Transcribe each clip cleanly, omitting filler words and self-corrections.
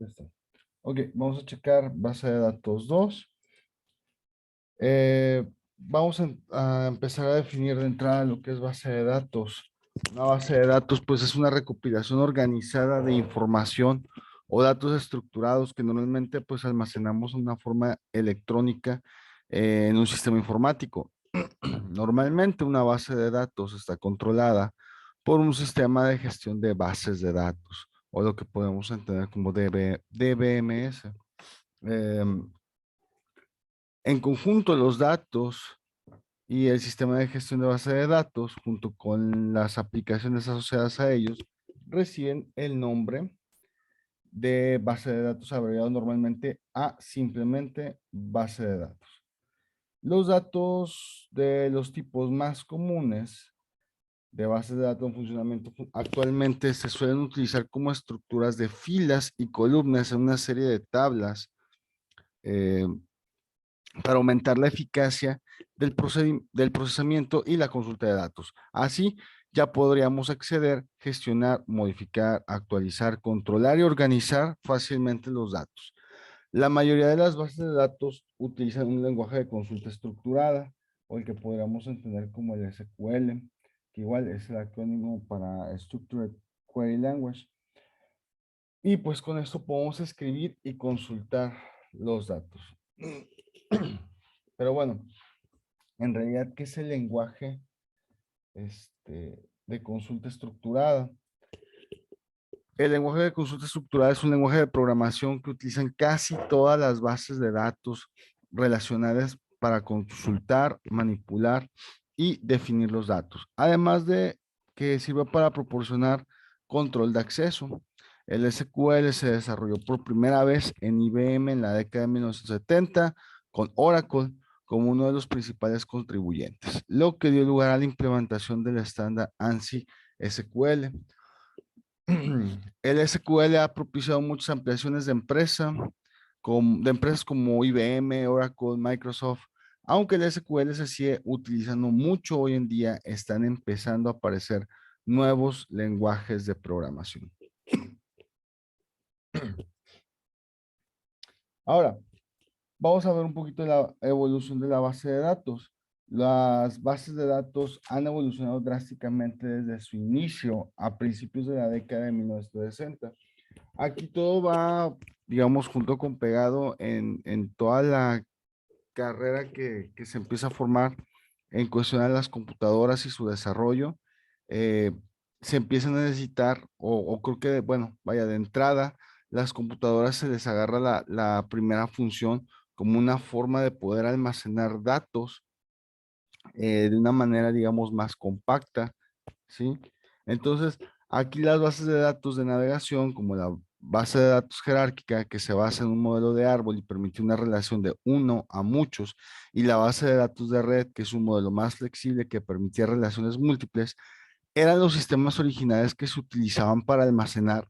Ya está. Ok, vamos a checar base de datos 2. Vamos a empezar a definir de entrada lo que es base de datos. Una base de datos, pues, es una recopilación organizada de información o datos estructurados que normalmente, pues, almacenamos en una forma electrónica en un sistema informático. Normalmente una base de datos está controlada por un sistema de gestión de bases de datos o lo que podemos entender como DBMS. Em, en conjunto, los datos y el sistema de gestión de base de datos, junto con las aplicaciones asociadas a ellos, reciben el nombre de base de datos abreviado normalmente a simplemente base de datos. Los datos de los tipos más comunes de bases de datos en funcionamiento actualmente se suelen utilizar como estructuras de filas y columnas en una serie de tablas eh, para aumentar la eficacia del procesamiento y la consulta de datos. Así, ya podríamos acceder, gestionar, modificar, actualizar, controlar y organizar fácilmente los datos. La mayoría de las bases de datos utilizan un lenguaje de consulta estructurada o el que podríamos entender como el SQL, que igual es el acrónimo para Structured Query Language. Y pues con esto podemos escribir y consultar los datos. Pero bueno, en realidad, ¿qué es el lenguaje de consulta estructurada? El lenguaje de consulta estructurada es un lenguaje de programación que utilizan casi todas las bases de datos relacionadas para consultar, manipular y definir los datos. Además de que sirve para proporcionar control de acceso. El SQL se desarrolló por primera vez en IBM en la década de 1970 con Oracle como uno de los principales contribuyentes, lo que dio lugar a la implementación del estándar ANSI SQL. El SQL ha propiciado muchas ampliaciones de empresas como IBM, Oracle, Microsoft. Aunque el SQL se sigue utilizando mucho hoy en día, están empezando a aparecer nuevos lenguajes de programación. Ahora, vamos a ver un poquito la evolución de la base de datos. Las bases de datos han evolucionado drásticamente desde su inicio a principios de la década de 1960. Aquí todo va, digamos, junto con pegado en toda la carrera que se empieza a formar en cuestión de las computadoras y su desarrollo. eh, Se empiezan a necesitar, o creo que, bueno, vaya, de entrada, las computadoras se les agarra la primera función como una forma de poder almacenar datos de una manera, digamos, más compacta, ¿sí? Entonces, aquí las bases de datos de navegación, como la base de datos jerárquica, que se basa en un modelo de árbol y permite una relación de uno a muchos, y la base de datos de red, que es un modelo más flexible que permitía relaciones múltiples, eran los sistemas originales que se utilizaban para almacenar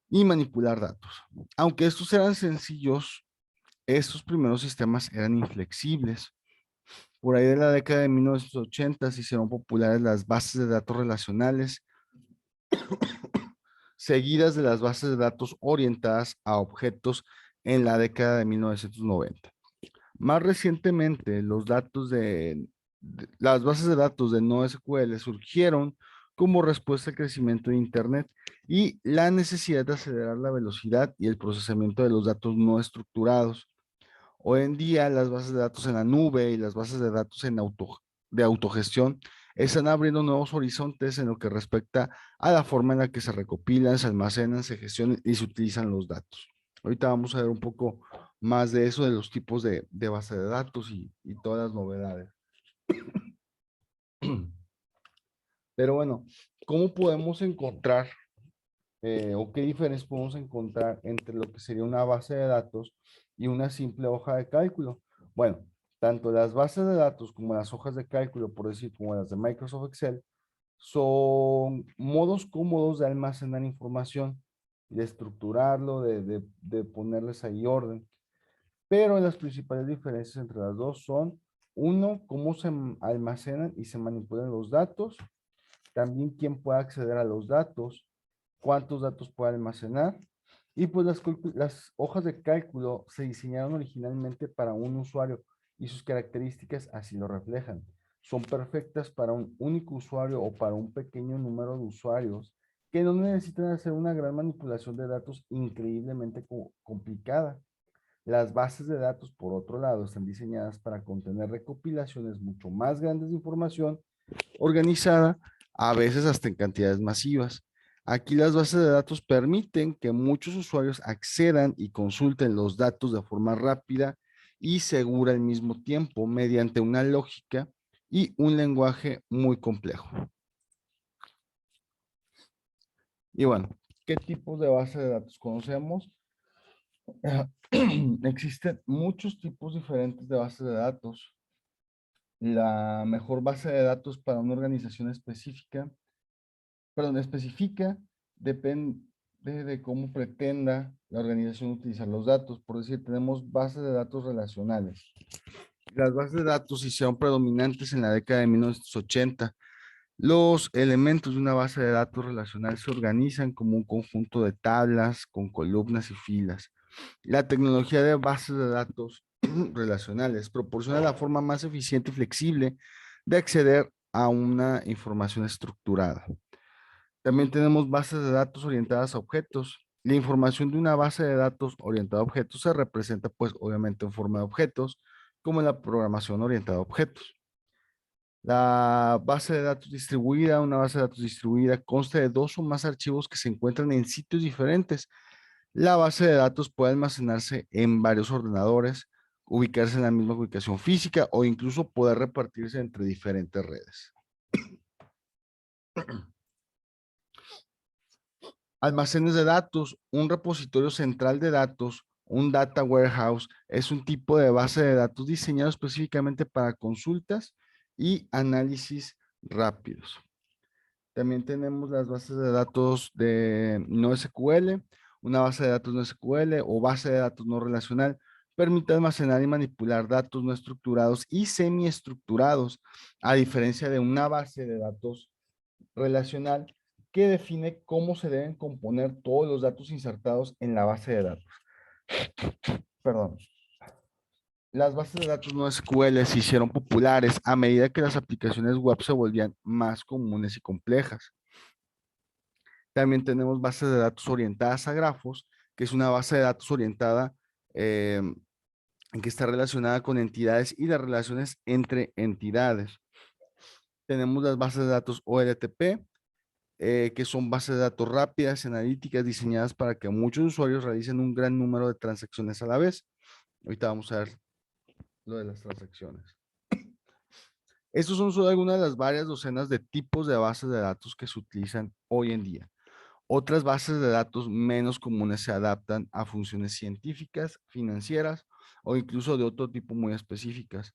y manipular datos. Aunque estos eran sencillos, estos primeros sistemas eran inflexibles. Por ahí de la década de 1980 se hicieron populares las bases de datos relacionales, seguidas de las bases de datos orientadas a objetos en la década de 1990. Más recientemente, las bases de datos de NoSQL surgieron como respuesta al crecimiento de Internet y la necesidad de acelerar la velocidad y el procesamiento de los datos no estructurados. Hoy en día, las bases de datos en la nube y las bases de datos de autogestión están abriendo nuevos horizontes en lo que respecta a la forma en la que se recopilan, se almacenan, se gestionan y se utilizan los datos. Ahorita vamos a ver un poco más de eso, de los tipos de base de datos y todas las novedades. Pero bueno, ¿cómo podemos encontrar o qué diferencia podemos encontrar entre lo que sería una base de datos y una simple hoja de cálculo? Bueno, tanto las bases de datos como las hojas de cálculo, por decir, como las de Microsoft Excel, son modos cómodos de almacenar información, de estructurarlo, de ponerles ahí orden. Pero las principales diferencias entre las dos son, uno, cómo se almacenan y se manipulan los datos, también quién puede acceder a los datos, cuántos datos puede almacenar Y pues las hojas de cálculo se diseñaron originalmente para un usuario y sus características así lo reflejan. Son perfectas para un único usuario o para un pequeño número de usuarios que no necesitan hacer una gran manipulación de datos increíblemente complicada. Las bases de datos, por otro lado, están diseñadas para contener recopilaciones mucho más grandes de información organizada, a veces hasta en cantidades masivas. Aquí las bases de datos permiten que muchos usuarios accedan y consulten los datos de forma rápida y segura al mismo tiempo mediante una lógica y un lenguaje muy complejo. Y bueno, ¿qué tipos de base de datos conocemos? Existen muchos tipos diferentes de bases de datos. La mejor base de datos para una organización específica, perdón, especifica, depende de cómo pretenda la organización utilizar los datos. Por decir, tenemos bases de datos relacionales. Las bases de datos hicieron predominantes en la década de 1980. Los elementos de una base de datos relacional se organizan como un conjunto de tablas con columnas y filas. La tecnología de bases de datos relacionales proporciona la forma más eficiente y flexible de acceder a una información estructurada. También tenemos bases de datos orientadas a objetos. La información de una base de datos orientada a objetos se representa, pues, obviamente en forma de objetos, como en la programación orientada a objetos. La base de datos distribuida, una base de datos distribuida consta de dos o más archivos que se encuentran en sitios diferentes. La base de datos puede almacenarse en varios ordenadores, ubicarse en la misma ubicación física o incluso poder repartirse entre diferentes redes. Almacenes de datos, un repositorio central de datos, un data warehouse, es un tipo de base de datos diseñado específicamente para consultas y análisis rápidos. También tenemos las bases de datos de NoSQL, una base de datos NoSQL o base de datos no relacional. Permite almacenar y manipular datos no estructurados y semiestructurados, a diferencia de una base de datos relacional que define cómo se deben componer todos los datos insertados en la base de datos. Perdón. Las bases de datos no SQL se hicieron populares a medida que las aplicaciones web se volvían más comunes y complejas. También tenemos bases de datos orientadas a grafos, que es una base de datos orientada eh, que está relacionada con entidades y las relaciones entre entidades. Tenemos las bases de datos OLTP, que son bases de datos rápidas y analíticas diseñadas para que muchos usuarios realicen un gran número de transacciones a la vez. Ahorita vamos a ver lo de las transacciones. Estos son solo algunas de las varias docenas de tipos de bases de datos que se utilizan hoy en día. Otras bases de datos menos comunes se adaptan a funciones científicas, financieras o incluso de otro tipo muy específicas.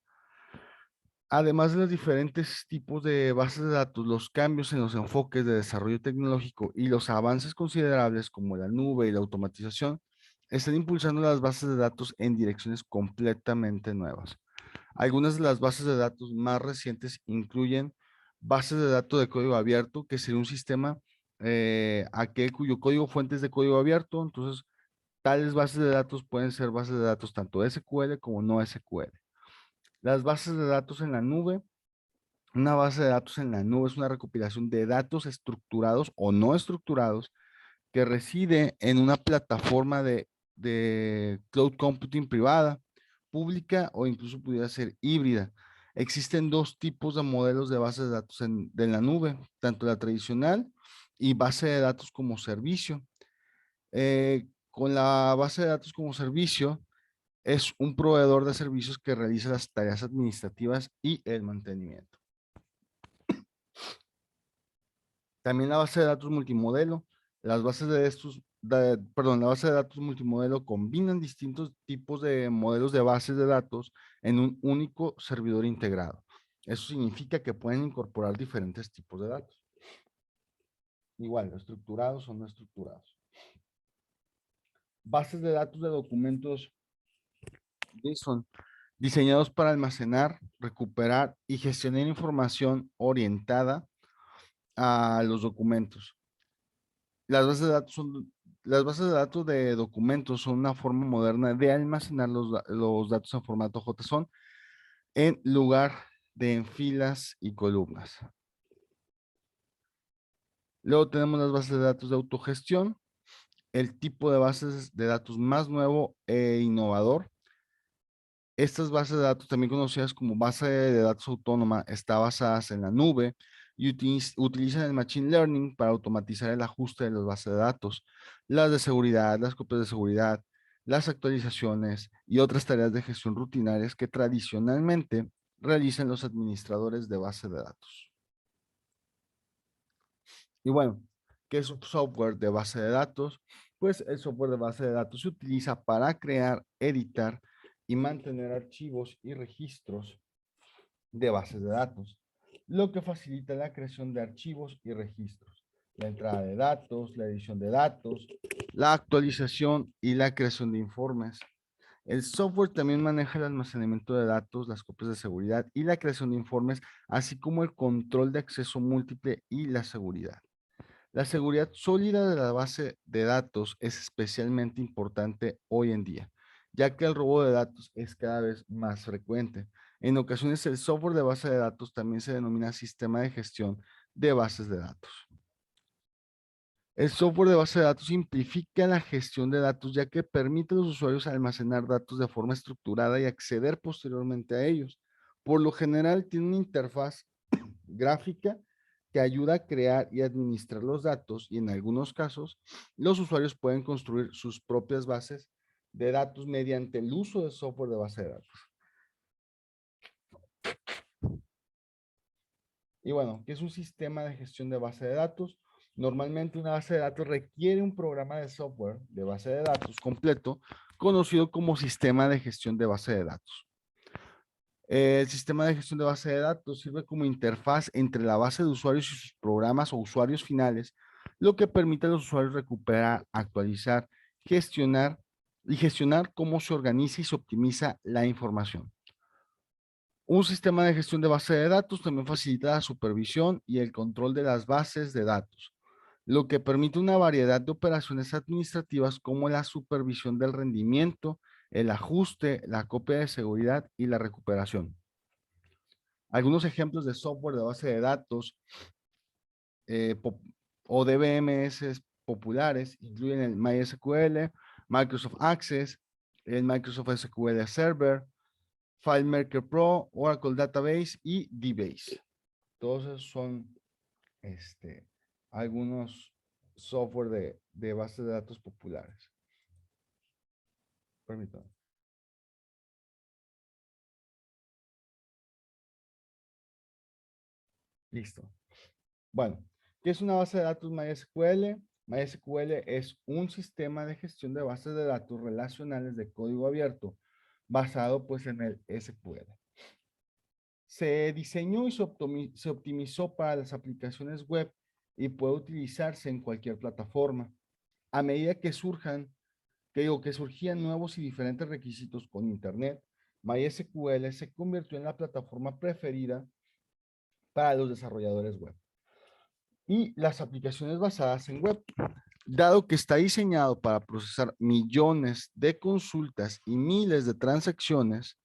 Además de los diferentes tipos de bases de datos, los cambios en los enfoques de desarrollo tecnológico y los avances considerables como la nube y la automatización están impulsando las bases de datos en direcciones completamente nuevas. Algunas de las bases de datos más recientes incluyen bases de datos de código abierto, que sería un sistema cuyo código fuente es de código abierto. Entonces, tales bases de datos pueden ser bases de datos tanto SQL como no SQL. Las bases de datos en la nube. Una base de datos en la nube es una recopilación de datos estructurados o no estructurados que reside en una plataforma de cloud computing privada, pública o incluso pudiera ser híbrida. Existen dos tipos de modelos de bases de datos de la nube, tanto la tradicional y base de datos como servicio. Con la base de datos como servicio, es un proveedor de servicios que realiza las tareas administrativas y el mantenimiento. También la base de datos multimodelo. Las bases de estos, perdón, la base de datos multimodelo combinan distintos tipos de modelos de bases de datos en un único servidor integrado. Eso significa que pueden incorporar diferentes tipos de datos. Igual, estructurados o no estructurados. Bases de datos de documentos JSON, diseñados para almacenar, recuperar y gestionar información orientada a los documentos. Las bases de datos son las bases de datos de documentos son una forma moderna de almacenar los datos en formato JSON en lugar de en filas y columnas. Luego tenemos las bases de datos de autogestión, el tipo de bases de datos más nuevo e innovador. Estas bases de datos, también conocidas como base de datos autónoma, están basadas en la nube y utilizan el Machine Learning para automatizar el ajuste de las bases de datos, las de seguridad, las copias de seguridad, las actualizaciones y otras tareas de gestión rutinarias que tradicionalmente realizan los administradores de bases de datos. Y bueno, ¿qué es un software de base de datos? Pues el software de base de datos se utiliza para crear, editar y mantener archivos y registros de bases de datos, lo que facilita la creación de archivos y registros, la entrada de datos, la edición de datos, la actualización y la creación de informes. El software también maneja el almacenamiento de datos, las copias de seguridad y la creación de informes, así como el control de acceso múltiple y la seguridad. La seguridad sólida de la base de datos es especialmente importante hoy en día, ya que el robo de datos es cada vez más frecuente. En ocasiones, el software de base de datos también se denomina sistema de gestión de bases de datos. El software de base de datos simplifica la gestión de datos, ya que permite a los usuarios almacenar datos de forma estructurada y acceder posteriormente a ellos. Por lo general, tiene una interfaz gráfica que ayuda a crear y administrar los datos, y en algunos casos los usuarios pueden construir sus propias bases de datos mediante el uso de software de base de datos. Y bueno, ¿qué es un sistema de gestión de base de datos? Normalmente una base de datos requiere un programa de software de base de datos completo, conocido como sistema de gestión de base de datos. El sistema de gestión de base de datos sirve como interfaz entre la base de usuarios y sus programas o usuarios finales, lo que permite a los usuarios recuperar, actualizar, gestionar cómo se organiza y se optimiza la información. Un sistema de gestión de base de datos también facilita la supervisión y el control de las bases de datos, lo que permite una variedad de operaciones administrativas como la supervisión del rendimiento, el ajuste, la copia de seguridad y la recuperación. Algunos ejemplos de software de base de datos eh, o DBMS populares incluyen el MySQL, Microsoft Access, el Microsoft SQL Server, FileMaker Pro, Oracle Database y DBase. Todos esos son algunos software de bases de datos populares. Permítanme. Listo. Bueno, ¿qué es una base de datos MySQL? MySQL es un sistema de gestión de bases de datos relacionales de código abierto basado pues en el SQL. Se diseñó y se optimizó para las aplicaciones web y puede utilizarse en cualquier plataforma. A medida que que surgían nuevos y diferentes requisitos con Internet, MySQL se convirtió en la plataforma preferida para los desarrolladores web y las aplicaciones basadas en web. Dado que está diseñado para procesar millones de consultas y miles de transacciones,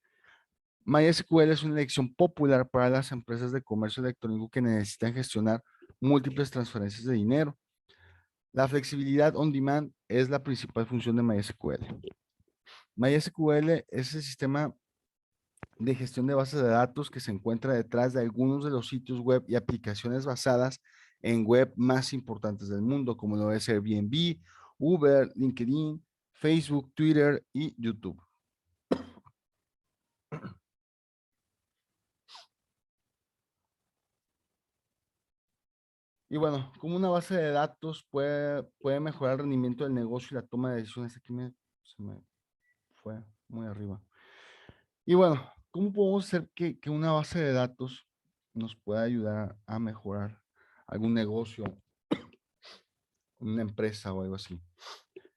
MySQL es una elección popular para las empresas de comercio electrónico que necesitan gestionar múltiples transferencias de dinero. La flexibilidad on demand es la principal función de MySQL. MySQL es el sistema de gestión de bases de datos que se encuentra detrás de algunos de los sitios web y aplicaciones basadas en web más importantes del mundo, como lo es Airbnb, Uber, LinkedIn, Facebook, Twitter y YouTube. Y bueno, como una base de datos puede mejorar el rendimiento del negocio y la toma de decisiones. Aquí se me fue muy arriba. Y bueno, ¿cómo podemos hacer que una base de datos nos pueda ayudar a mejorar algún negocio, una empresa o algo así?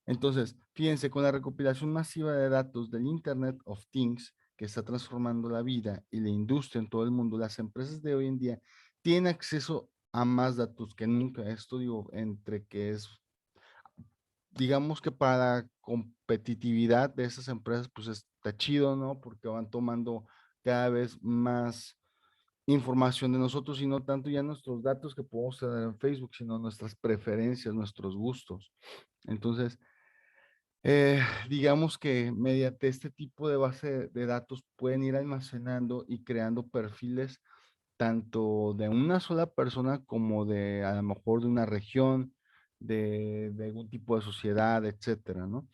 Entonces, fíjense, con la recopilación masiva de datos del Internet of Things, que está transformando la vida y la industria en todo el mundo, las empresas de hoy en día tienen acceso a más datos que nunca. Esto digo, entre que es digamos que para la competitividad de esas empresas, pues está chido, ¿no? Porque van tomando cada vez más información de nosotros y no tanto ya nuestros datos que podemos tener en Facebook, sino nuestras preferencias, nuestros gustos. Entonces, digamos que mediante este tipo de base de datos pueden ir almacenando y creando perfiles tanto de una sola persona como de a lo mejor de una región, de algún tipo de sociedad, etcétera, ¿no?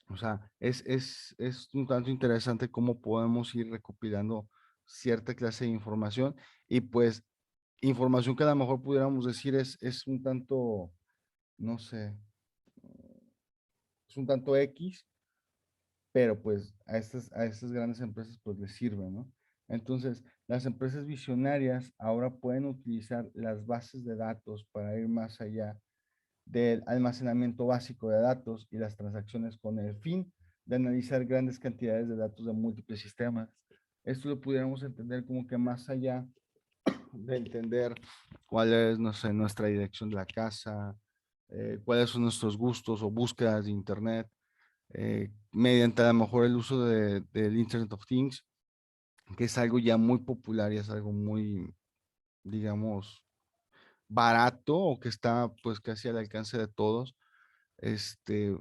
O sea, es un tanto interesante cómo podemos ir recopilando cierta clase de información y pues información que a lo mejor pudiéramos decir es un tanto, no sé, es un tanto X, pero pues a estas grandes empresas pues les sirve, ¿no? Entonces, las empresas visionarias ahora pueden utilizar las bases de datos para ir más allá del almacenamiento básico de datos y las transacciones con el fin de analizar grandes cantidades de datos de múltiples sistemas. Esto lo pudiéramos entender como que más allá de entender cuál es, no sé, nuestra dirección de la casa, cuáles son nuestros gustos o búsquedas de Internet, mediante a lo mejor el uso del Internet of Things, que es algo ya muy popular y es algo muy, digamos, barato o que está pues casi al alcance de todos.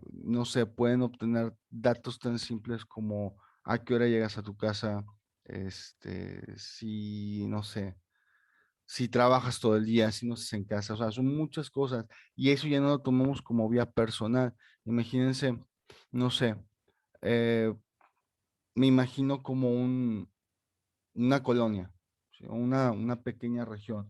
No sé, pueden obtener datos tan simples como a qué hora llegas a tu casa, si, no sé, si trabajas todo el día, si no estás en casa, o sea, son muchas cosas y eso ya no lo tomamos como vía personal. Imagínense, no sé, eh, me imagino como una colonia, ¿sí? Una pequeña región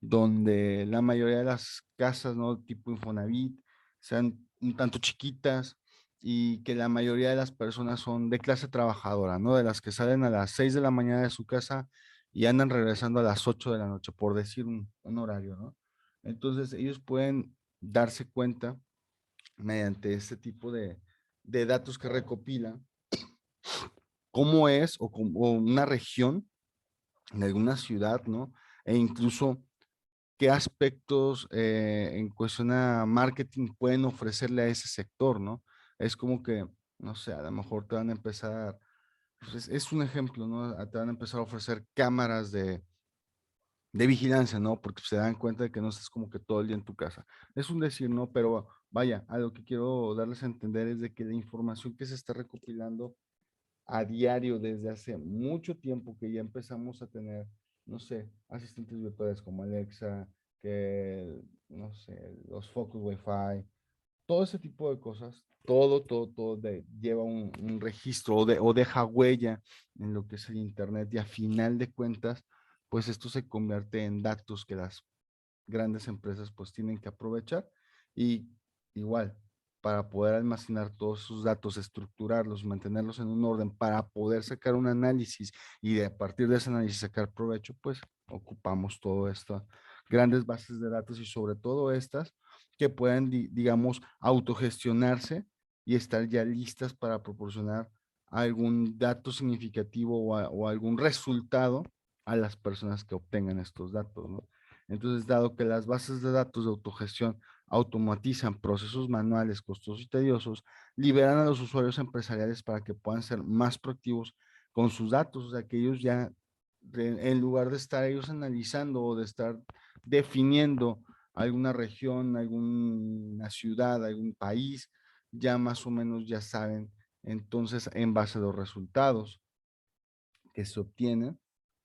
donde la mayoría de las casas, ¿no? Tipo Infonavit, sean un tanto chiquitas y que la mayoría de las personas son de clase trabajadora, ¿no? De las que salen a las 6 de la mañana de su casa y andan regresando a las 8 de la noche, por decir un horario, ¿no? Entonces ellos pueden darse cuenta mediante este tipo de datos que recopilan cómo es o una región en alguna ciudad, ¿no? E incluso qué aspectos en cuestión a marketing pueden ofrecerle a ese sector, ¿no? Es como que, no sé, a lo mejor te van a empezar, pues es un ejemplo, ¿no? Te van a empezar a ofrecer cámaras de vigilancia, ¿no? Porque se dan cuenta de que no estás como que todo el día en tu casa. Es un decir, ¿no? Pero vaya, a lo que quiero darles a entender es de que la información que se está recopilando a diario desde hace mucho tiempo que ya empezamos a tener, no sé, asistentes virtuales como Alexa, que, no sé, los focos Wi-Fi, todo ese tipo de cosas, todo lleva un registro o deja huella en lo que es el Internet y a final de cuentas, pues esto se convierte en datos que las grandes empresas pues tienen que aprovechar y igual para poder almacenar todos sus datos, estructurarlos, mantenerlos en un orden para poder sacar un análisis y de a partir de ese análisis sacar provecho, pues ocupamos todo esto, grandes bases de datos y sobre todo estas que puedan, digamos, autogestionarse y estar ya listas para proporcionar algún dato significativo o algún resultado a las personas que obtengan estos datos, ¿no? Entonces, dado que las bases de datos de autogestión automatizan procesos manuales costosos y tediosos, liberan a los usuarios empresariales para que puedan ser más proactivos con sus datos, o sea, que ellos ya, en lugar de estar ellos analizando o de estar definiendo alguna región, alguna ciudad, algún país, ya más o menos ya saben, entonces, en base a los resultados que se obtienen,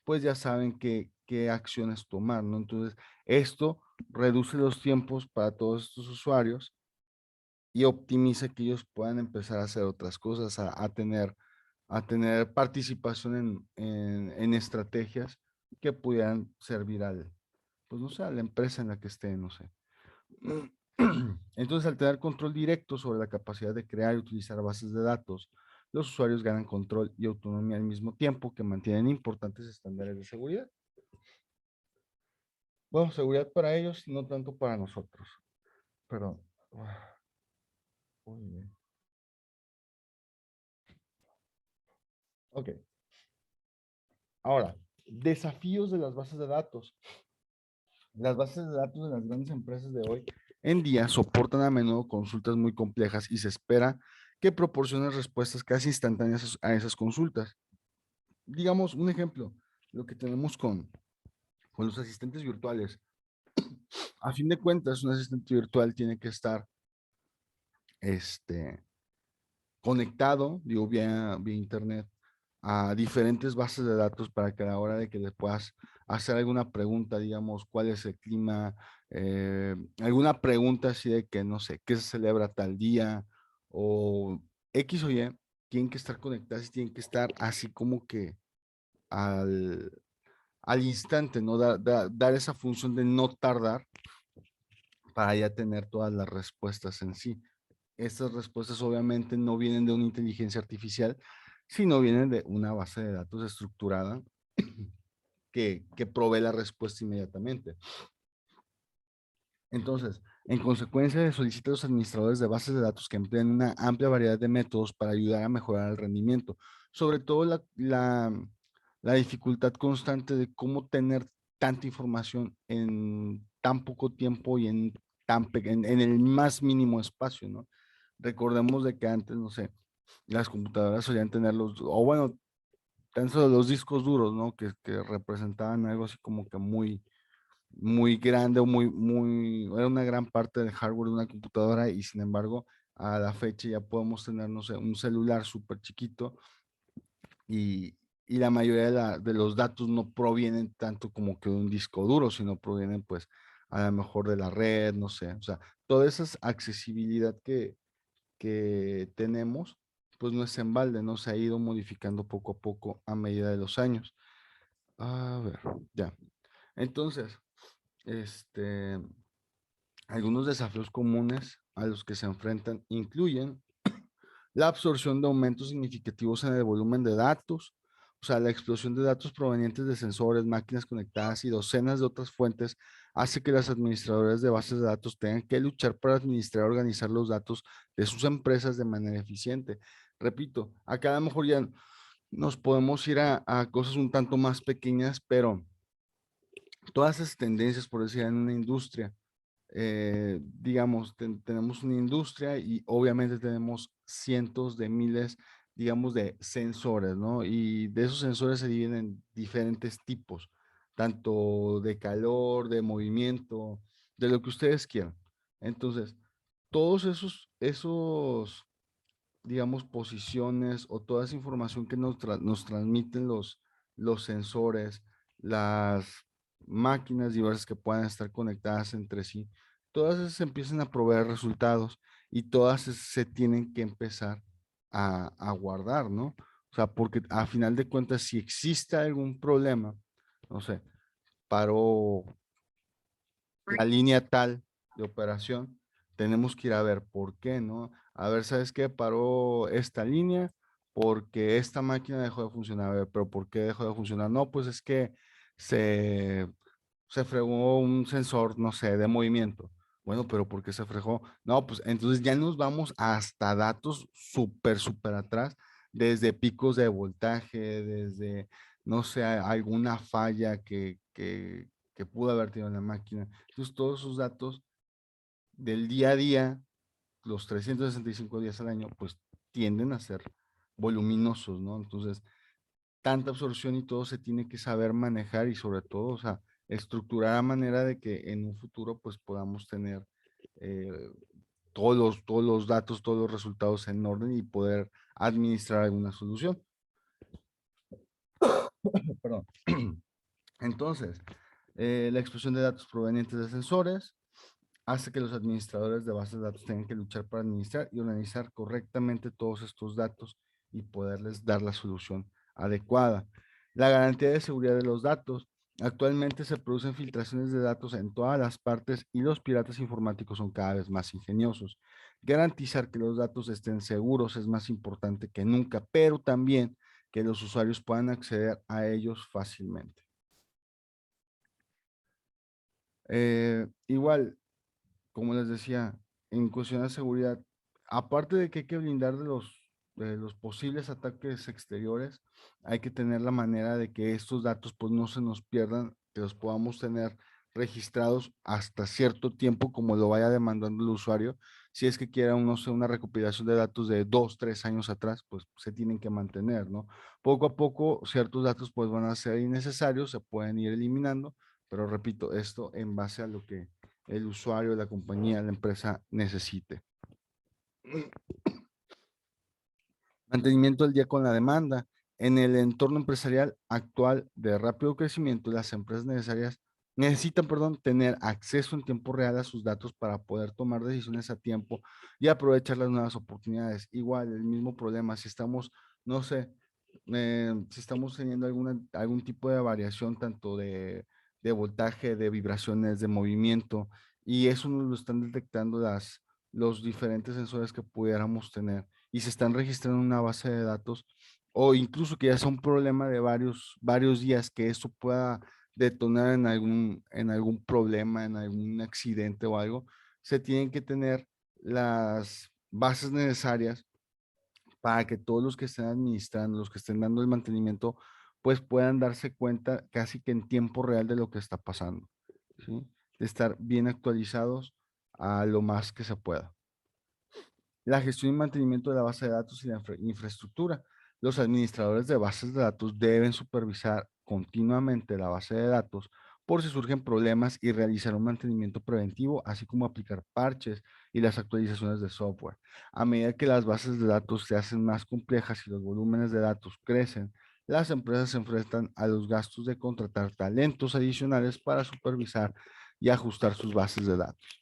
pues ya saben qué acciones tomar, ¿no? Entonces, esto reduce los tiempos para todos estos usuarios y optimiza que ellos puedan empezar a hacer otras cosas, a tener participación en estrategias que pudieran servir pues no sé, a la empresa en la que estén, no sé. Entonces, al tener control directo sobre la capacidad de crear y utilizar bases de datos, los usuarios ganan control y autonomía al mismo tiempo que mantienen importantes estándares de seguridad. Bueno, seguridad para ellos y no tanto para nosotros. Perdón. Muy bien. Ok. Ahora, desafíos de las bases de datos. Las bases de datos de las grandes empresas de hoy en día soportan a menudo consultas muy complejas y se espera que proporcionen respuestas casi instantáneas a esas consultas. Digamos, un ejemplo, lo que tenemos con los asistentes virtuales. A fin de cuentas, un asistente virtual tiene que estar este, conectado, digo, vía internet a diferentes bases de datos para que a la hora de que le puedas hacer alguna pregunta, digamos, cuál es el clima, alguna pregunta así de que, no sé, qué se celebra tal día o X o Y, tienen que estar conectadas y tienen que estar así como que al, al instante, ¿no? Dar esa función de no tardar para ya tener todas las respuestas en sí. Estas respuestas obviamente no vienen de una inteligencia artificial, sino vienen de una base de datos estructurada que provee la respuesta inmediatamente. Entonces, en consecuencia, solicita a los administradores de bases de datos que empleen una amplia variedad de métodos para ayudar a mejorar el rendimiento. Sobre todo la dificultad constante de cómo tener tanta información en tan poco tiempo y en el más mínimo espacio, ¿no? Recordemos de que antes, no sé, las computadoras solían tener o bueno, tan solo los discos duros, ¿no? Que representaban algo así como que muy grande o era una gran parte del hardware de una computadora y sin embargo, a la fecha ya podemos tener, no sé, un celular súper chiquito y la mayoría de los datos no provienen tanto como que de un disco duro, sino provienen pues a lo mejor de la red, no sé, o sea, toda esa accesibilidad que tenemos, pues no es en balde, ¿no? Se ha ido modificando poco a poco a medida de los años. A ver, ya. Entonces, este, algunos desafíos comunes a los que se enfrentan incluyen la absorción de aumentos significativos en el volumen de datos, o sea, la explosión de datos provenientes de sensores, máquinas conectadas y docenas de otras fuentes hace que las administradoras de bases de datos tengan que luchar para administrar y organizar los datos de sus empresas de manera eficiente. Repito, acá a lo mejor ya nos podemos ir a cosas un tanto más pequeñas, pero todas esas tendencias, por decir, en una industria, digamos, tenemos una industria y obviamente tenemos cientos de miles, digamos, de sensores, ¿no? Y de esos sensores se dividen en diferentes tipos, tanto de calor, de movimiento, de lo que ustedes quieran. Entonces, todos esos digamos, posiciones o toda esa información que nos transmiten los sensores, las máquinas diversas que puedan estar conectadas entre sí, todas esas empiezan a proveer resultados y todas se tienen que empezar a guardar, ¿no? O sea, porque a final de cuentas, si existe algún problema, no sé, paró la línea tal de operación, tenemos que ir a ver por qué, ¿no? A ver, ¿sabes qué? Paró esta línea porque esta máquina dejó de funcionar. A ver, pero ¿por qué dejó de funcionar? No, pues es que se, se fregó un sensor, no sé, de movimiento. Bueno, pero ¿por qué se fregó? No, pues entonces ya nos vamos hasta datos súper atrás, desde picos de voltaje, desde, no sé, alguna falla que pudo haber tenido la máquina. Entonces, todos esos datos del día a día, los 365 días al año, pues tienden a ser voluminosos, ¿no? Entonces, tanta absorción y todo se tiene que saber manejar y sobre todo, o sea, estructurar a manera de que en un futuro pues podamos tener eh, todos los datos, todos los resultados en orden y poder administrar alguna solución. Perdón. Entonces, la explosión de datos provenientes de sensores hace que los administradores de bases de datos tengan que luchar para administrar y organizar correctamente todos estos datos y poderles dar la solución adecuada. La garantía de seguridad de los datos. Actualmente se producen filtraciones de datos en todas las partes y los piratas informáticos son cada vez más ingeniosos. Garantizar que los datos estén seguros es más importante que nunca, pero también que los usuarios puedan acceder a ellos fácilmente. Igual, como les decía, en cuestión de seguridad, aparte de que hay que blindar de los posibles ataques exteriores, hay que tener la manera de que estos datos pues no se nos pierdan, que los podamos tener registrados hasta cierto tiempo como lo vaya demandando el usuario. Si es que quiera, no sé, una recopilación de datos de 2, 3 años atrás, pues se tienen que mantener, ¿no? Poco a poco, ciertos datos pues van a ser innecesarios, se pueden ir eliminando, pero repito, esto en base a lo que el usuario, la compañía, la empresa necesite. Mantenimiento del día con la demanda. En el entorno empresarial actual de rápido crecimiento, las empresas necesitan, perdón, tener acceso en tiempo real a sus datos para poder tomar decisiones a tiempo y aprovechar las nuevas oportunidades. Igual, el mismo problema, si estamos, no sé, si estamos teniendo algún tipo de variación tanto de voltaje, de vibraciones, de movimiento, y eso nos lo están detectando los diferentes sensores que pudiéramos tener y se están registrando en una base de datos, o incluso que ya sea un problema de varios días, que eso pueda detonar en algún problema, en algún accidente o algo, se tienen que tener las bases necesarias para que todos los que estén administrando, los que estén dando el mantenimiento, pues puedan darse cuenta casi que en tiempo real de lo que está pasando, ¿sí? De estar bien actualizados a lo más que se pueda. La gestión y mantenimiento de la base de datos y la infraestructura. Los administradores de bases de datos deben supervisar continuamente la base de datos por si surgen problemas y realizar un mantenimiento preventivo, así como aplicar parches y las actualizaciones de software. A medida que las bases de datos se hacen más complejas y los volúmenes de datos crecen, las empresas se enfrentan a los gastos de contratar talentos adicionales para supervisar y ajustar sus bases de datos.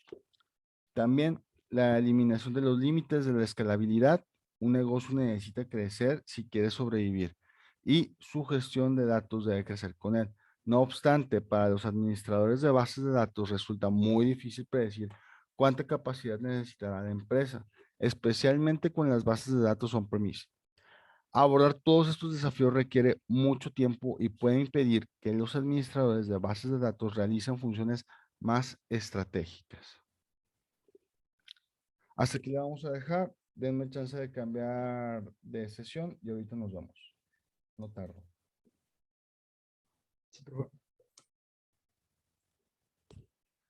También la eliminación de los límites de la escalabilidad. Un negocio necesita crecer si quiere sobrevivir y su gestión de datos debe crecer con él. No obstante, para los administradores de bases de datos resulta muy difícil predecir cuánta capacidad necesitará la empresa, especialmente con las bases de datos on-premise. Abordar todos estos desafíos requiere mucho tiempo y puede impedir que los administradores de bases de datos realicen funciones más estratégicas. Hasta aquí la vamos a dejar. Denme chance de cambiar de sesión y ahorita nos vemos. No tardo. Sí, por favor.